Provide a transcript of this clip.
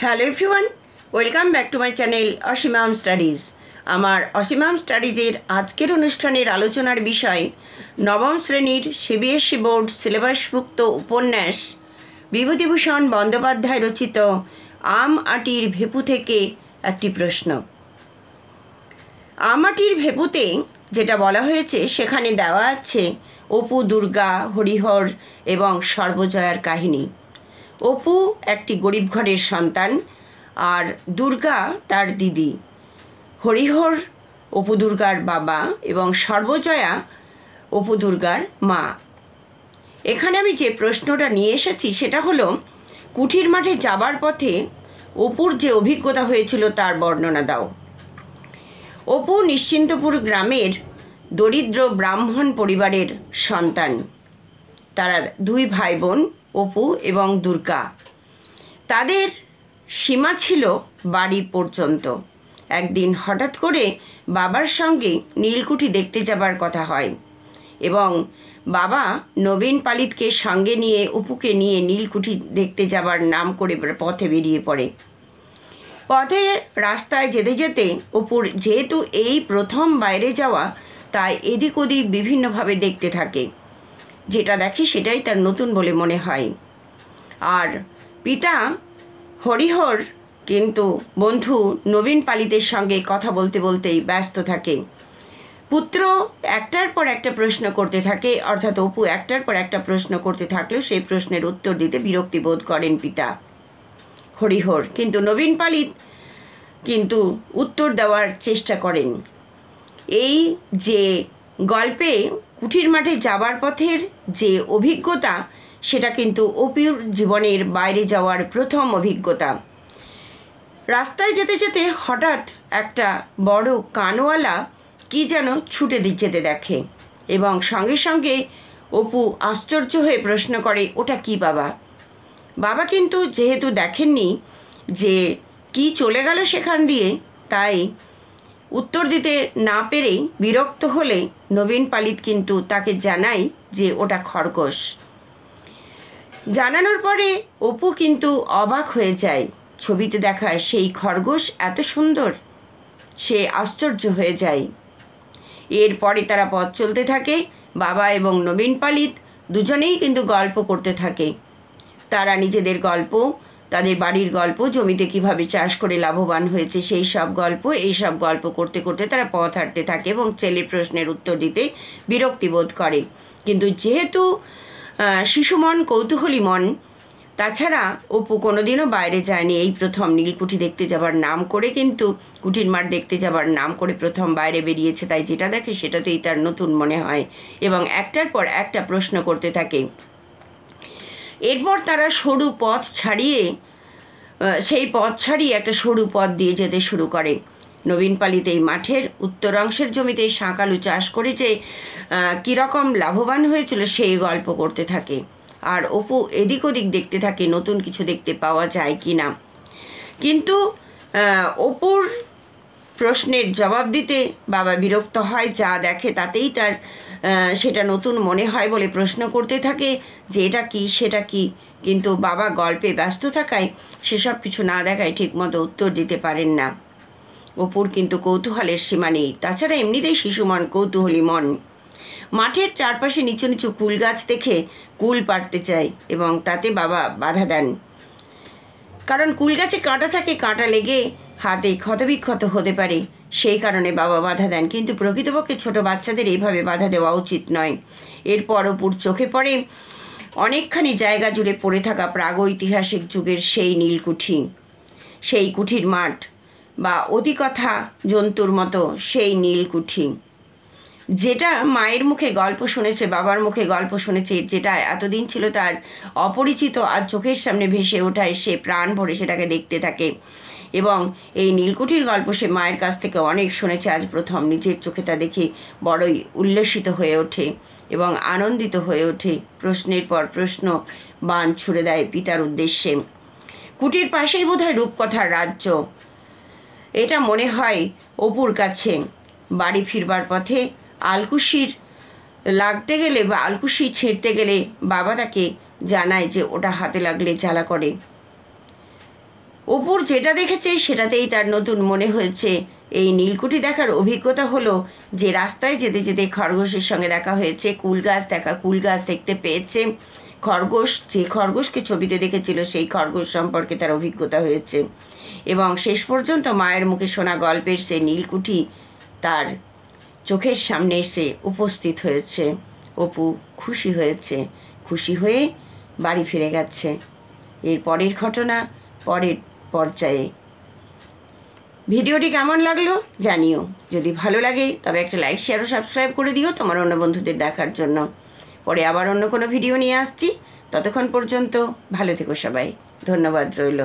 Hello everyone, welcome back to my channel Asimam studies. আমার অসীমাম স্টাডিজের আজকের অনুষ্ঠানের আলোচনার বিষয় নবম শ্রেণীর সিবিএসই বোর্ড সিলেবাসভুক্ত উপন্যাস বিভূতিভূষণ বন্দ্যোপাধ্যায় রচিত আম আটির ভেপু থেকে একটি প্রশ্ন। আম আটির ভেপুতে যেটা বলা হয়েছে সেখানে দেওয়া আছে অপু, দুর্গা, হরিহর এবং সর্বজয়ার কাহিনী। অপু একটি গরিব ঘরের সন্তান, আর দুর্গা তার দিদি, হরিহর অপু দুর্গার বাবা এবং সর্বজয়া অপু দুর্গার মা। এখানে আমি যে প্রশ্নটা নিয়ে এসেছি সেটা হলো কুঠির মাঠে যাবার পথে অপুর যে অভিজ্ঞতা হয়েছিল তার বর্ণনা দাও। অপু নিশ্চিন্তপুর গ্রামের দরিদ্র ব্রাহ্মণ পরিবারের সন্তান। তারা দুই ভাই বোন, অপু এবং দুর্গা। তাদের সীমা ছিল বাড়ি পর্যন্ত। একদিন হঠাৎ করে বাবার সঙ্গে নীলকুঠি দেখতে যাবার কথা হয় এবং বাবা নবীন পালিতকে সঙ্গে নিয়ে অপুকে নিয়ে নীলকুঠি দেখতে যাবার নাম করে পথে বেরিয়ে পড়ে। পথে রাস্তায় যেতে যেতে অপুর যেহেতু এই প্রথম বাইরে যাওয়া, তাই এদিক ওদিক বিভিন্নভাবে দেখতে থাকে। যেটা দেখে সেটাই তার নতুন বলে মনে হয়। আর পিতা হরিহর কিন্তু বন্ধু নবীন পালিতের সঙ্গে কথা বলতে বলতেই ব্যস্ত থাকে। পুত্র একটার পর একটা প্রশ্ন করতে থাকে, অর্থাৎ অপু একটার পর একটা প্রশ্ন করতে থাকলেও সেই প্রশ্নের উত্তর দিতে বিরক্তি বোধ করেন পিতা হরিহর, কিন্তু নবীন পালিত কিন্তু উত্তর দেওয়ার চেষ্টা করেন। এই যে গল্পে কুঠির মাঠে যাবার পথের যে অভিজ্ঞতা, সেটা কিন্তু অপুর জীবনের বাইরে যাওয়ার প্রথম অভিজ্ঞতা। রাস্তায় যেতে যেতে হঠাৎ একটা বড় কানওয়ালা কি যেন ছুটে যেতে দেখে এবং সঙ্গে সঙ্গে অপু আশ্চর্য হয়ে প্রশ্ন করে, ওটা কি বাবা? বাবা কিন্তু যেহেতু দেখেননি যে কি চলে গেল সেখান দিয়ে, তাই উত্তর দিতে না পেরেই বিরক্ত হলে নবীন পালিত কিন্তু তাকে জানায় যে ওটা খরগোশ। জানানোর পরে অপু কিন্তু অবাক হয়ে যায়। ছবিতে দেখা সেই খরগোশ এত সুন্দর, সে আশ্চর্য হয়ে যায়। এরপরে তারা পথ চলতে থাকে। বাবা এবং নবীন পালিত দুজনেই কিন্তু গল্প করতে থাকে। তারা নিজেদের গল্প, তাদের বাড়ির গল্প, জমিতে কিভাবে চাষ করে লাভবান হয়েছে সেই সব গল্প, এই সব গল্প করতে করতে তারা পথ হাঁটতে থাকে এবং ছেলের প্রশ্নের উত্তর দিতে বিরক্তি বোধ করে। কিন্তু যেহেতু শিশু মন, কৌতূহলী মন, তাছাড়া অপু কোনোদিনও বাইরে যায়নি। এই প্রথম নীলকুঠি দেখতে যাবার নাম করে কিন্তু কুঠির মাঠ দেখতে যাবার নাম করে প্রথম বাইরে বেরিয়েছে, তাই যেটা দেখে সেটাতেই তার নতুন মনে হয় এবং একটার পর একটা প্রশ্ন করতে থাকে। এরপর তারা সরু পথ ছাড়িয়ে একটা সরু পথ দিয়ে যেতে শুরু করে। নবীন পালিত এই মাঠের উত্তর অংশের জমিতে শাঁকালু চাষ করে যে কীরকম লাভবান হয়েছিল সেই গল্প করতে থাকে, আর অপু এদিক ওদিক দেখতে থাকে নতুন কিছু দেখতে পাওয়া যায় কি না। কিন্তু অপুর প্রশ্নের জবাব দিতে বাবা বিরক্ত হয়। যা দেখে তাতেই তার সেটা নতুন মনে হয় বলে প্রশ্ন করতে থাকে যে এটা কি, সেটা কি, কিন্তু বাবা গল্পে ব্যস্ত থাকায় সেসব কিছু না দেখায় ঠিকমতো উত্তর দিতে পারেন না। অপুর কিন্তু কৌতূহলের সীমা নেই। তাছাড়া এমনিতেই শিশু মন, কৌতূহলী মন। মাঠের চারপাশে নিচু নিচু কুল গাছ দেখে কুল পাড়তে চায় এবং তাতে বাবা বাধা দেন, কারণ কুল গাছে কাঁটা থাকে, কাঁটা লেগে হাতে ক্ষতবিক্ষত হতে পারে, সেই কারণে বাবা বাধা দেন। কিন্তু প্রকৃতপক্ষে ছোট বাচ্চাদের এইভাবে বাধা দেওয়া উচিত নয়। এরপর অপুর চোখে পড়ে অনেকখানি জায়গা জুড়ে পড়ে থাকা প্রাগৈতিহাসিক যুগের সেই নীলকুঠি, সেই কুঠির মাঠ বা অতিকথা জন্তুর মতো সেই নীলকুঠি, যেটা মায়ের মুখে গল্প শুনেছে, বাবার মুখে গল্প শুনেছে, যেটা এতদিন ছিল তার অপরিচিত, আর চোখের সামনে ভেসে ওঠায় সে প্রাণ ভরে সেটাকে দেখতে থাকে এবং এই নীলকুঠির গল্প সে মায়ের কাছ থেকে অনেক শুনেছে। আজ প্রথম নিজের চোখে তা দেখে বড়ই উল্লসিত হয়ে ওঠে এবং আনন্দিত হয়ে ওঠে। প্রশ্নের পর প্রশ্ন বাণ ছুড়ে দেয় পিতার উদ্দেশ্যে। কুটির পাশেই বোধহয় রূপকথার রাজ্য, এটা মনে হয় অপুর কাছে। বাড়ি ফিরবার পথে আলকুশির লাগতে গেলে বা আলকুশি ছিঁড়তে গেলে বাবা তাকে জানায় যে ওটা হাতে লাগলে জ্বালা করে। অপুর যেটা দেখেছে সেটাতেই তার নতুন মনে হয়েছে। এই নীলকুঠি দেখার অভিজ্ঞতা হলো যে রাস্তায় যেতে যেতে খরগোশের সঙ্গে দেখা হয়েছে, কুল গাছ দেখতে পেয়েছে, যে খরগোশকে ছবিতে দেখেছিল সেই খরগোশ সম্পর্কে তার অভিজ্ঞতা হয়েছে, এবং শেষ পর্যন্ত মায়ের মুখে শোনা গল্পের সেই নীলকুঠি তার চোখের সামনে এসে উপস্থিত হয়েছে। অপু খুশি হয়েছে, খুশি হয়ে বাড়ি ফিরে গেছে। এর পরের ঘটনা পরের পর্যায়ে। ভিডিওটি কেমন লাগলো জানিও। যদি ভালো লাগে তবে একটা লাইক, শেয়ার ও সাবস্ক্রাইব করে দিও তোমার অন্য বন্ধুদের দেখার জন্য। পরে আবার অন্য কোনো ভিডিও নিয়ে আসছি। ততক্ষণ পর্যন্ত ভালো থেকো সবাই। ধন্যবাদ রইল।